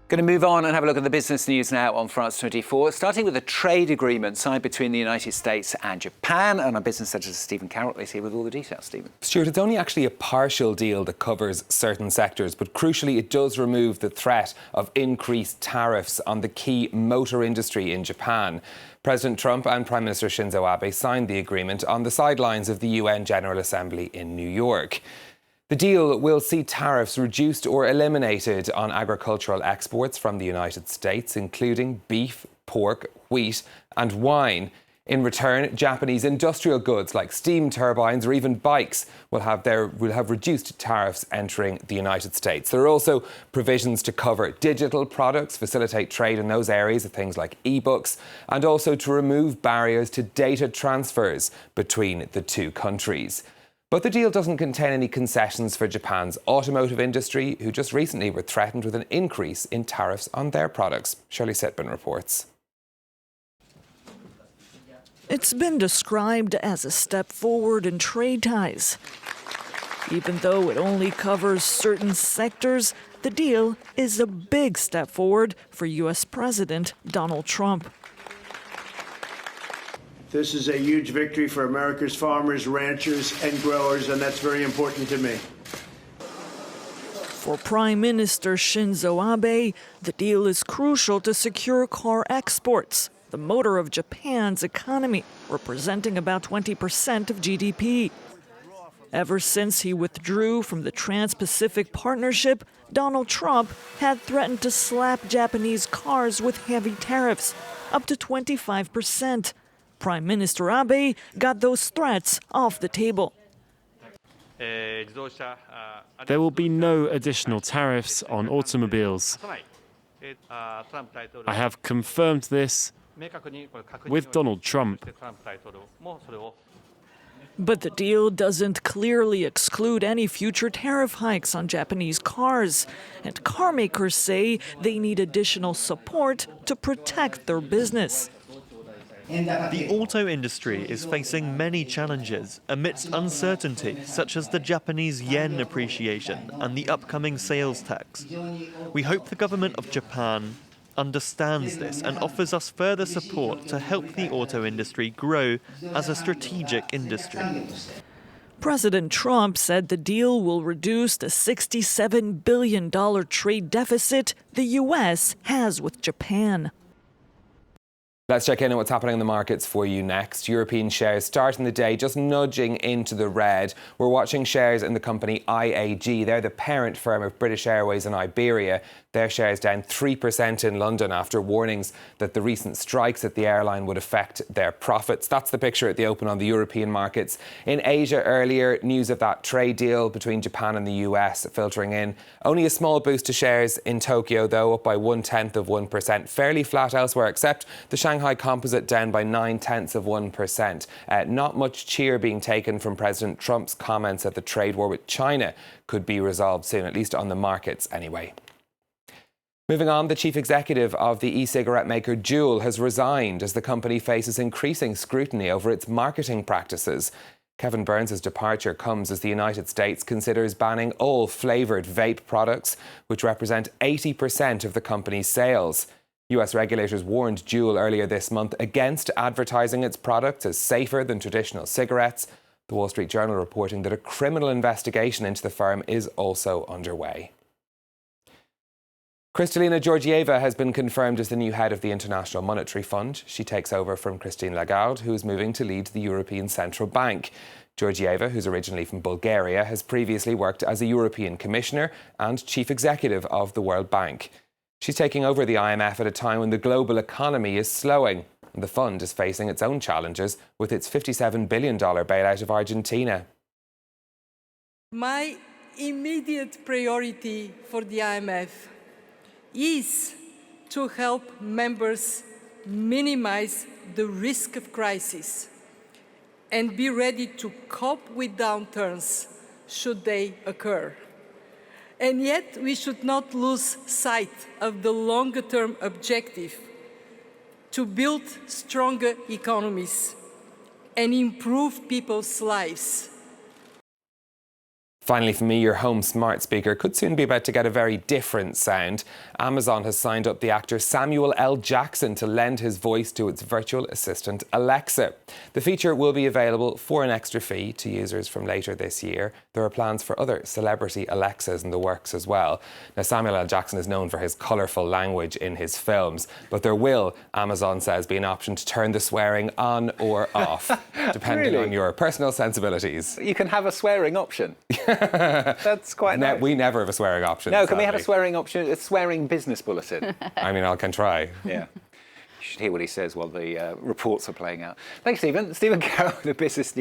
Going to move on and have a look at the business news now on France 24, starting with a trade agreement signed between the United States and Japan. And our business editor, Stephen Carroll, is here with all the details. Stephen. Stuart, it's only actually a partial deal that covers certain sectors, but crucially it does remove the threat of increased tariffs on the key motor industry in Japan. President Trump and Prime Minister Shinzo Abe signed the agreement on the sidelines of the UN General Assembly in New York. The deal will see tariffs reduced or eliminated on agricultural exports from the United States, including beef, pork, wheat and wine. In return, Japanese industrial goods like steam turbines or even bikes will have reduced tariffs entering the United States. There are also provisions to cover digital products, facilitate trade in those areas of things like e-books, and also to remove barriers to data transfers between the two countries. But the deal doesn't contain any concessions for Japan's automotive industry, who just recently were threatened with an increase in tariffs on their products. Shirley Sitman reports. It's been described as a step forward in trade ties. Even though it only covers certain sectors, the deal is a big step forward for U.S. President Donald Trump. This is a huge victory for America's farmers, ranchers, and growers, and that's very important to me. For Prime Minister Shinzo Abe, the deal is crucial to secure car exports, the motor of Japan's economy, representing about 20% of GDP. Ever since he withdrew from the Trans-Pacific Partnership, Donald Trump had threatened to slap Japanese cars with heavy tariffs, up to 25%. Prime Minister Abe got those threats off the table. There will be no additional tariffs on automobiles. I have confirmed this with Donald Trump. But the deal doesn't clearly exclude any future tariff hikes on Japanese cars. And car makers say they need additional support to protect their business. The auto industry is facing many challenges amidst uncertainty, such as the Japanese yen appreciation and the upcoming sales tax. We hope the government of Japan understands this and offers us further support to help the auto industry grow as a strategic industry. President Trump said the deal will reduce the $67 billion trade deficit the U.S. has with Japan. Let's check in on what's happening in the markets for you next. European shares starting the day just nudging into the red. We're watching shares in the company IAG. They're the parent firm of British Airways and Iberia. Their shares down 3% in London after warnings that the recent strikes at the airline would affect their profits. That's the picture at the open on the European markets. In Asia earlier, news of that trade deal between Japan and the US filtering in. Only a small boost to shares in Tokyo, though, up by 0.1%. Fairly flat elsewhere, except the Shanghai Composite down by 0.9%. Not much cheer being taken from President Trump's comments that the trade war with China could be resolved soon, at least on the markets anyway. Moving on, the chief executive of the e-cigarette maker Juul has resigned as the company faces increasing scrutiny over its marketing practices. Kevin Burns' departure comes as the United States considers banning all flavoured vape products, which represent 80% of the company's sales. US regulators warned Juul earlier this month against advertising its products as safer than traditional cigarettes. The Wall Street Journal reporting that a criminal investigation into the firm is also underway. Kristalina Georgieva has been confirmed as the new head of the International Monetary Fund. She takes over from Christine Lagarde, who is moving to lead the European Central Bank. Georgieva, who's originally from Bulgaria, has previously worked as a European Commissioner and Chief Executive of the World Bank. She's taking over the IMF at a time when the global economy is slowing, and the fund is facing its own challenges with its $57 billion bailout of Argentina. My immediate priority for the IMF is to help members minimize the risk of crisis and be ready to cope with downturns should they occur. And yet, we should not lose sight of the longer-term objective to build stronger economies and improve people's lives. Finally, for me, your home smart speaker could soon be about to get a very different sound. Amazon has signed up the actor Samuel L. Jackson to lend his voice to its virtual assistant Alexa. The feature will be available for an extra fee to users from later this year. There are plans for other celebrity Alexas in the works as well. Now, Samuel L. Jackson is known for his colourful language in his films, but there will, Amazon says, be an option to turn the swearing on or off, depending on your personal sensibilities. You can have a swearing option. That's quite nice. We never have a swearing option. No, can we have a swearing option? A swearing business bulletin. I mean, I can try. Yeah. You should hear what he says while the reports are playing out. Thanks, Stephen. Stephen Carroll, the Business News.